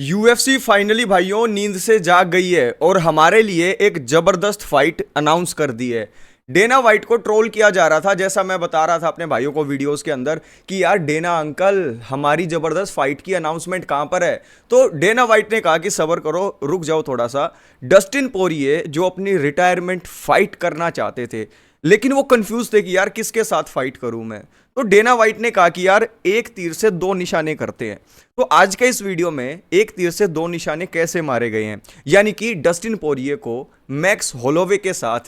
UFC finally भाइयों नींद से जाग गई है और हमारे लिए एक जबरदस्त फाइट अनाउंस कर दी है। डेना वाइट को ट्रोल किया जा रहा था, जैसा मैं बता रहा था अपने भाइयों को वीडियोस के अंदर कि यार डेना अंकल हमारी जबरदस्त फाइट की अनाउंसमेंट कहां पर है। तो डेना वाइट ने कहा कि सब्र करो, रुक जाओ थोड़ा सा। डस्टिन पोरिये जो अपनी रिटायरमेंट फाइट करना चाहते थे, लेकिन वो कंफ्यूज थे कि यार किसके साथ फाइट करूं मैं। तो डेना वाइट ने कहा कि यार एक तीर से दो निशाने करते हैं। तो आज के इस वीडियो में एक तीर से दो निशाने कैसे मारे गए हैं, यानी कि डस्टिन पोरिये को मैक्स होलोवे के साथ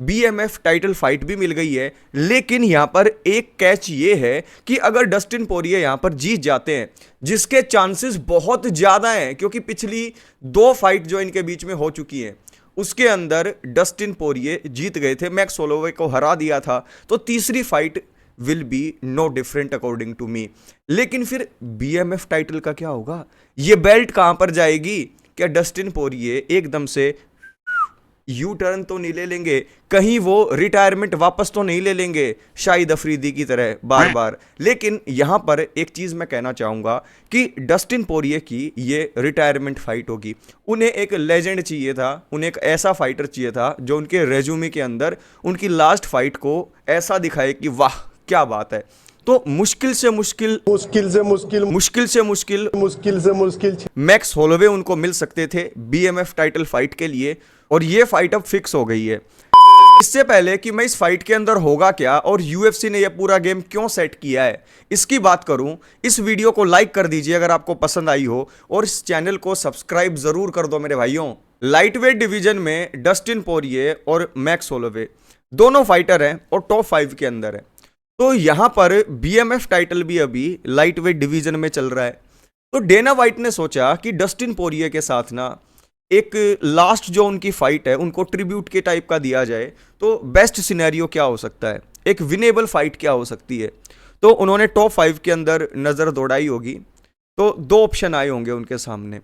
बीएमएफ टाइटल फाइट भी मिल गई है। लेकिन यहां पर एक कैच ये है कि अगर डस्टिन पोरिये यहां पर जीत जाते हैं, जिसके चांसेस बहुत ज्यादा हैं क्योंकि पिछली दो फाइट जो इनके बीच में हो चुकी है उसके अंदर डस्टिन पोरिये जीत गए थे, मैक्स होलोवे को हरा दिया था। तो तीसरी fight will be no different according to me. लेकिन फिर बीएमएफ टाइटल का क्या होगा, ये बेल्ट कहां पर जाएगी? क्या डस्टिन पोरिये एकदम से यू टर्न तो नहीं ले लेंगे, कहीं वो रिटायरमेंट वापस तो नहीं ले लेंगे शाहिद अफरीदी की तरह बार बार? लेकिन यहां पर एक चीज मैं कहना चाहूंगा कि डस्टिन पोरिये की ये रिटायरमेंट फाइट होगी। उन्हें एक लेजेंड चाहिए था, उन्हें एक ऐसा फाइटर चाहिए था जो उनके रेज्यूमे के अंदर उनकी लास्ट फाइट को ऐसा दिखाए कि वाह क्या बात है। तो मुश्किल से मुश्किल मैक्स होलोवे उनको मिल सकते थे बीएमएफ टाइटल फाइट के लिए, और ये फाइट अब फिक्स हो गई है। इससे पहले कि मैं इस फाइट के अंदर होगा क्या और यूएफसी ने यह पूरा गेम क्यों सेट किया है इसकी बात करूं, इस वीडियो को लाइक कर दीजिए अगर आपको पसंद आई हो, और इस चैनल को सब्सक्राइब जरूर कर दो मेरे भाइयों। लाइटवेट डिवीजन में डस्टिन पोरिये और मैक्स होलोवे दोनों फाइटर हैं और टॉप 5 के अंदर है। तो यहां पर बीएमएफ टाइटल भी अभी लाइटवेट डिवीजन में चल रहा है। तो डेना वाइट ने सोचा कि डस्टिन पोरिये के साथ ना एक लास्ट जो उनकी फाइट है उनको ट्रिब्यूट के टाइप का दिया जाए। तो बेस्ट सिनेरियो क्या हो सकता है, एक विनेबल फाइट क्या हो सकती है? तो उन्होंने टॉप 5 के अंदर नज़र दौड़ाई होगी, तो दो ऑप्शन आए होंगे उनके सामने।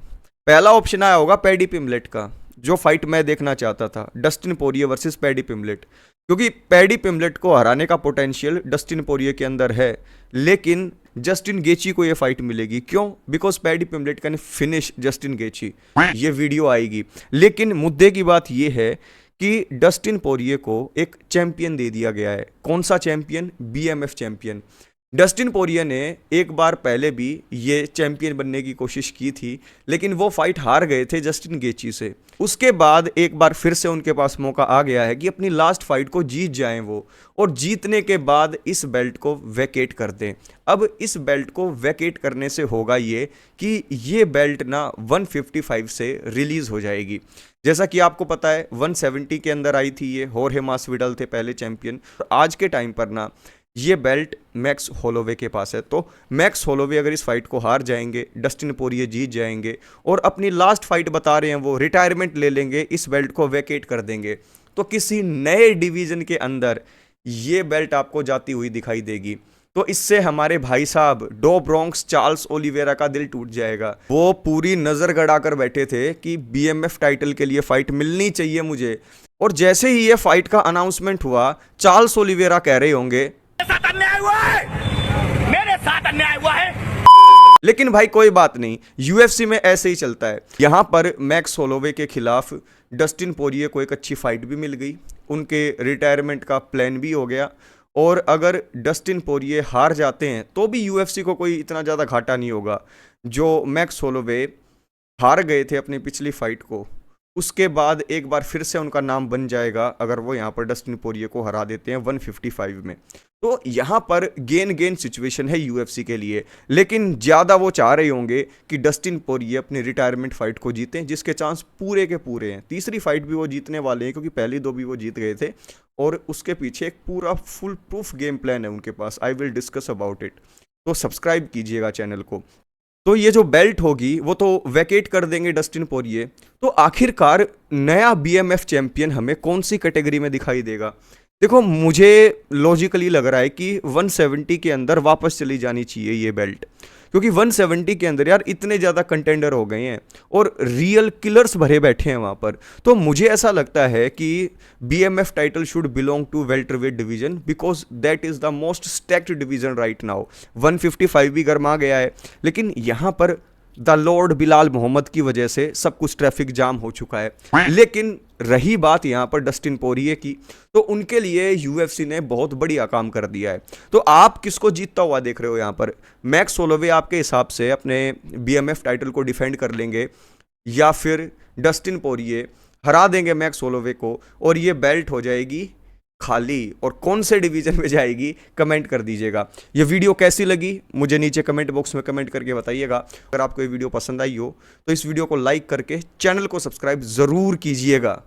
पहला ऑप्शन आया होगा पैडी पिमलेट का, जो फाइट मैं देखना चाहता था, डस्टिन पोरिये वर्सेस पैडी पिमलेट, क्योंकि पैडी पिमलेट को हराने का पोटेंशियल डस्टिन पोरिये के अंदर है। लेकिन जस्टिन गेची को ये फाइट मिलेगी, क्यों? Because paddy Pimblett can finish Justin गेची। ये वीडियो आएगी। लेकिन मुद्दे की बात ये है कि डस्टिन पोरिये को एक चैंपियन दे दिया गया है। कौन सा चैंपियन? BMF champion. डस्टिन पोरिये ने एक बार पहले भी ये चैंपियन बनने की कोशिश की थी, लेकिन वो फाइट हार गए थे जस्टिन गेची से। उसके बाद एक बार फिर से उनके पास मौका आ गया है कि अपनी लास्ट फाइट को जीत जाएं वो, और जीतने के बाद इस बेल्ट को वैकेट कर दें। अब इस बेल्ट को वैकेट करने से होगा ये कि ये बेल्ट ना 155 से रिलीज हो जाएगी। जैसा कि आपको पता है 170 के अंदर आई थी, ये होर्हे मासविडल थे पहले चैंपियन। आज के टाइम पर ना ये बेल्ट मैक्स होलोवे के पास है। तो मैक्स होलोवे अगर इस फाइट को हार जाएंगे, डस्टिन पोरिये जीत जाएंगे और अपनी लास्ट फाइट बता रहे हैं वो रिटायरमेंट ले लेंगे, इस बेल्ट को वैकेट कर देंगे, तो किसी नए डिवीजन के अंदर ये बेल्ट आपको जाती हुई दिखाई देगी। तो इससे हमारे भाई साहब डो ब्रोंक्स चार्ल्स ओलिवेरा का दिल टूट जाएगा। वो पूरी नजर गड़ाकर बैठे थे कि बीएमएफ टाइटल के लिए फाइट मिलनी चाहिए मुझे, और जैसे ही ये फाइट का अनाउंसमेंट हुआ, चार्ल्स ओलिवेरा कह रहे होंगे मेरे साथ अन्याय हुआ है। लेकिन भाई कोई बात नहीं, यूएफसी में ऐसे ही चलता है। यहां पर मैक्स होलोवे के खिलाफ डस्टिन पोरिये को एक अच्छी फाइट भी मिल गई, उनके रिटायरमेंट का प्लान भी हो गया, और अगर डस्टिन पोरिये हार जाते हैं तो भी यूएफसी को कोई इतना ज़्यादा घाटा नहीं होगा। जो मैक्स होलोवे हार गए थे अपनी पिछली फाइट को, उसके बाद एक बार फिर से उनका नाम बन जाएगा अगर वो यहाँ पर डस्टिन पोरिये को हरा देते हैं 155 में। तो यहाँ पर गेन गेन सिचुएशन है यूएफसी के लिए। लेकिन ज़्यादा वो चाह रहे होंगे कि डस्टिन पोरिये अपनी रिटायरमेंट फाइट को जीतें, जिसके चांस पूरे के पूरे हैं। तीसरी फाइट भी वो जीतने वाले हैं क्योंकि पहली दो भी वो जीत गए थे, और उसके पीछे एक पूरा फुल प्रूफ गेम प्लान है उनके पास। I will discuss about it. तो सब्सक्राइब कीजिएगा चैनल को। तो ये जो बेल्ट होगी वो तो वैकेट कर देंगे डस्टिन पोरिये। तो आखिरकार नया बीएमएफ चैंपियन हमें कौन सी कैटेगरी में दिखाई देगा? देखो, मुझे लॉजिकली लग रहा है कि 170 के अंदर वापस चली जानी चाहिए ये बेल्ट, क्योंकि 170 के अंदर यार इतने ज़्यादा कंटेंडर हो गए हैं और रियल किलर्स भरे बैठे हैं वहाँ पर। तो मुझे ऐसा लगता है कि BMF title should belong to welterweight division, because that is the most stacked division right now. 155 भी गर्मा गया है, लेकिन यहाँ पर द लॉर्ड बिलाल मोहम्मद की वजह से सब कुछ ट्रैफिक जाम हो चुका है। लेकिन रही बात यहाँ पर डस्टिन पोरिये की, तो उनके लिए यूएफसी ने बहुत बढ़िया काम कर दिया है। तो आप किसको जीतता हुआ देख रहे हो यहाँ पर? मैक्स होलोवे आपके हिसाब से अपने बीएमएफ टाइटल को डिफेंड कर लेंगे, या फिर डस्टिन पोरिये हरा देंगे मैक्स होलोवे को और ये बेल्ट हो जाएगी खाली? और कौन से डिवीजन में जाएगी, कमेंट कर दीजिएगा। ये वीडियो कैसी लगी मुझे नीचे कमेंट बॉक्स में कमेंट करके बताइएगा। अगर आपको ये वीडियो पसंद आई हो तो इस वीडियो को लाइक करके चैनल को सब्सक्राइब ज़रूर कीजिएगा।